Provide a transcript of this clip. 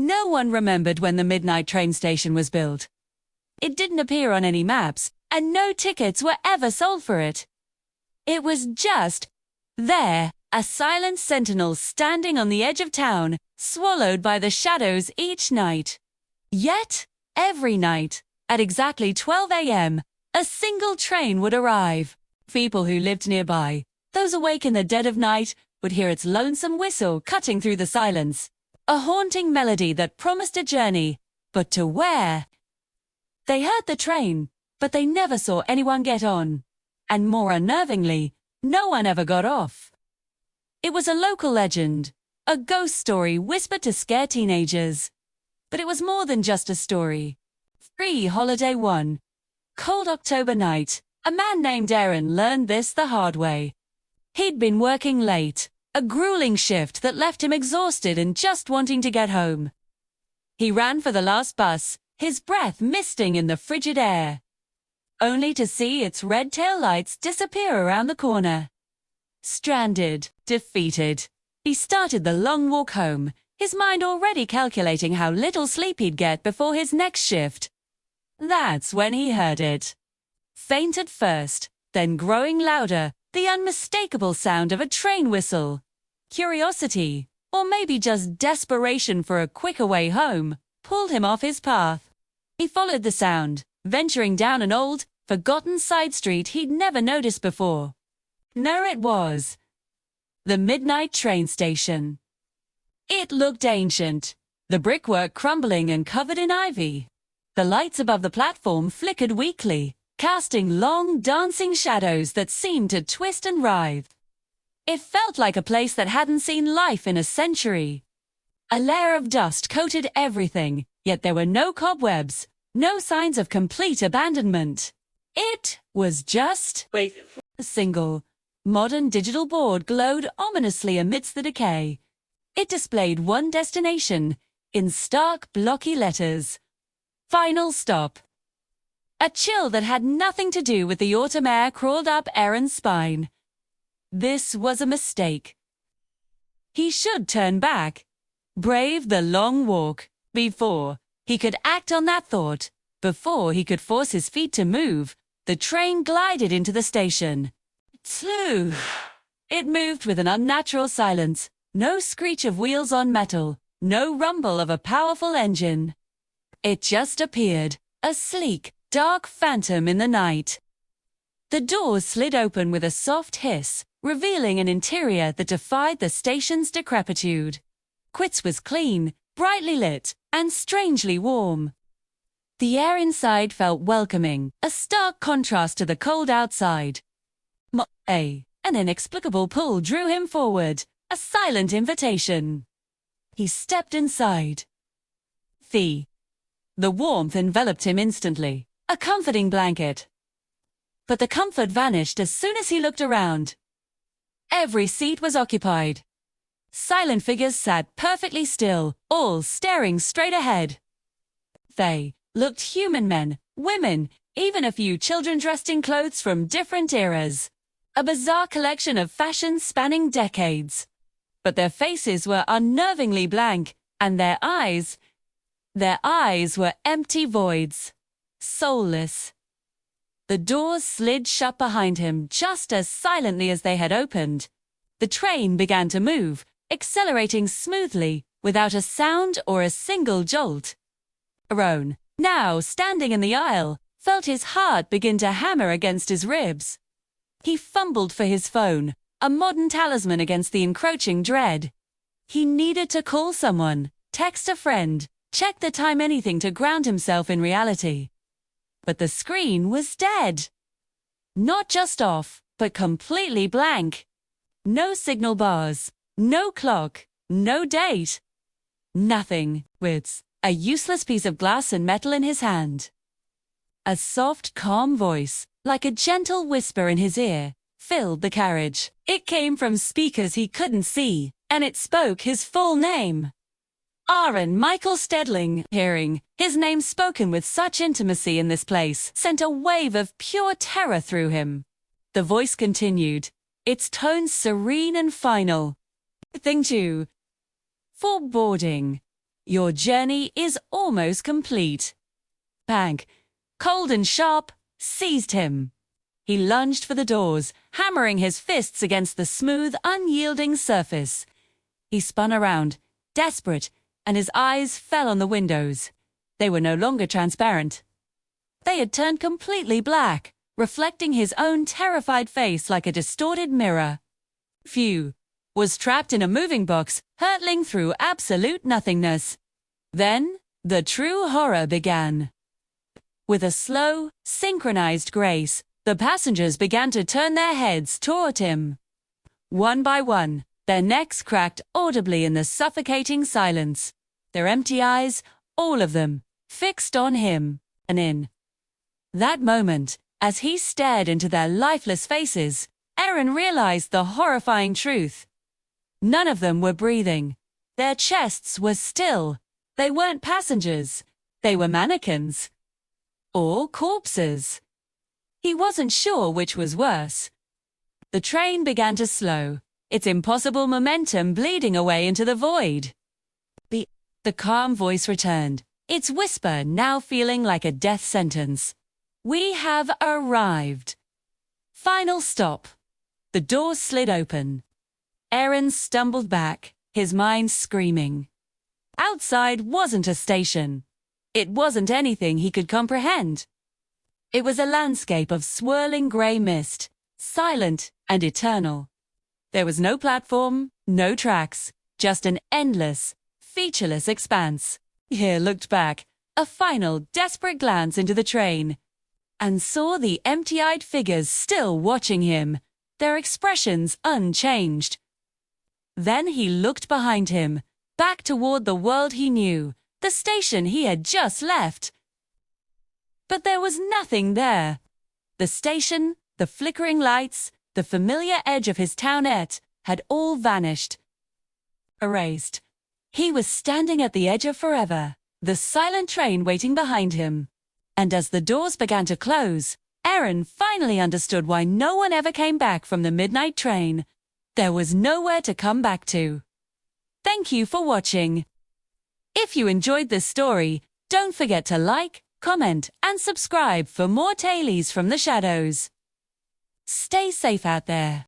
No one remembered when the midnight train station was built. It didn't appear on any maps, and no tickets were ever sold for it. It was just there, a silent sentinel standing on the edge of town, swallowed by the shadows each night. Yet, every night, at exactly 12 a.m., a single train would arrive. People who lived nearby, those awake in the dead of night, would hear its lonesome whistle cutting through the silence. A haunting melody that promised a journey, but to where? They heard the train, but they never saw anyone get on. And more unnervingly, no one ever got off. It was a local legend, a ghost story whispered to scare teenagers. But it was more than just a story. Free Holiday 1. Cold October night, a man named Aaron learned this the hard way. He'd been working late, a grueling shift that left him exhausted and just wanting to get home. He ran for the last bus, his breath misting in the frigid air, only to see its red taillights disappear around the corner. Stranded, defeated, he started the long walk home, his mind already calculating how little sleep he'd get before his next shift. That's when he heard it. Faint at first, then growing louder, the unmistakable sound of a train whistle. Curiosity, or maybe just desperation for a quicker way home, pulled him off his path. He followed the sound, venturing down an old, forgotten side street he'd never noticed before. There it was. The midnight train station. It looked ancient, the brickwork crumbling and covered in ivy. The lights above the platform flickered weakly, casting long, dancing shadows that seemed to twist and writhe. It felt like a place that hadn't seen life in a century. A layer of dust coated everything, yet there were no cobwebs, no signs of complete abandonment. It was just a single, modern digital board glowed ominously amidst the decay. It displayed one destination, in stark, blocky letters. Final stop. A chill that had nothing to do with the autumn air crawled up Aaron's spine. This was a mistake. He should turn back, brave the long walk, before he could act on that thought. Before he could force his feet to move, the train glided into the station. Sleuth! It moved with an unnatural silence, no screech of wheels on metal, no rumble of a powerful engine. It just appeared, a sleek, dark phantom in the night. The doors slid open with a soft hiss, revealing an interior that defied the station's decrepitude. Quits was clean, brightly lit, and strangely warm. The air inside felt welcoming, a stark contrast to the cold outside. An inexplicable pull drew him forward, a silent invitation. He stepped inside. The warmth enveloped him instantly, a comforting blanket. But the comfort vanished as soon as he looked around. Every seat was occupied. Silent figures sat perfectly still, all staring straight ahead. They looked human, men, women, even a few children dressed in clothes from different eras. A bizarre collection of fashions spanning decades. But their faces were unnervingly blank, and their eyes were empty voids. Soulless. The doors slid shut behind him just as silently as they had opened. The train began to move, accelerating smoothly, without a sound or a single jolt. Aaron, now standing in the aisle, felt his heart begin to hammer against his ribs. He fumbled for his phone, a modern talisman against the encroaching dread. He needed to call someone, text a friend, check the time, anything to ground himself in reality. But the screen was dead. Not just off, but completely blank. No signal bars, no clock, no date. Nothing, with a useless piece of glass and metal in his hand. A soft, calm voice, like a gentle whisper in his ear, filled the carriage. It came from speakers he couldn't see, and it spoke his full name. Aaron Michael Stedling. Hearing his name spoken with such intimacy in this place sent a wave of pure terror through him. The voice continued, its tones serene and final. Thing 2. For boarding. Your journey is almost complete. Pang, cold and sharp, seized him. He lunged for the doors, hammering his fists against the smooth, unyielding surface. He spun around, desperate, and his eyes fell on the windows. They were no longer transparent. They had turned completely black, reflecting his own terrified face like a distorted mirror. Phew, was trapped in a moving box, hurtling through absolute nothingness. Then, the true horror began. With a slow, synchronized grace, the passengers began to turn their heads toward him. One by one, their necks cracked audibly in the suffocating silence, their empty eyes, all of them, fixed on him, and in that moment, as he stared into their lifeless faces, Eren realized the horrifying truth. None of them were breathing. Their chests were still. They weren't passengers. They were mannequins. Or corpses. He wasn't sure which was worse. The train began to slow, its impossible momentum bleeding away into the void. The calm voice returned, its whisper now feeling like a death sentence. We have arrived. Final stop. The door slid open. Eren stumbled back, his mind screaming. Outside wasn't a station. It wasn't anything he could comprehend. It was a landscape of swirling grey mist, silent and eternal. There was no platform, no tracks, just an endless, featureless expanse. He looked back, a final, desperate glance into the train, and saw the empty-eyed figures still watching him, their expressions unchanged. Then he looked behind him, back toward the world he knew, the station he had just left. But there was nothing there. The station, the flickering lights, the familiar edge of his townette had all vanished. Erased. He was standing at the edge of forever, the silent train waiting behind him. And as the doors began to close, Eren finally understood why no one ever came back from the midnight train. There was nowhere to come back to. Thank you for watching. If you enjoyed this story, don't forget to like, comment, and subscribe for more tailies from the shadows. Stay safe out there.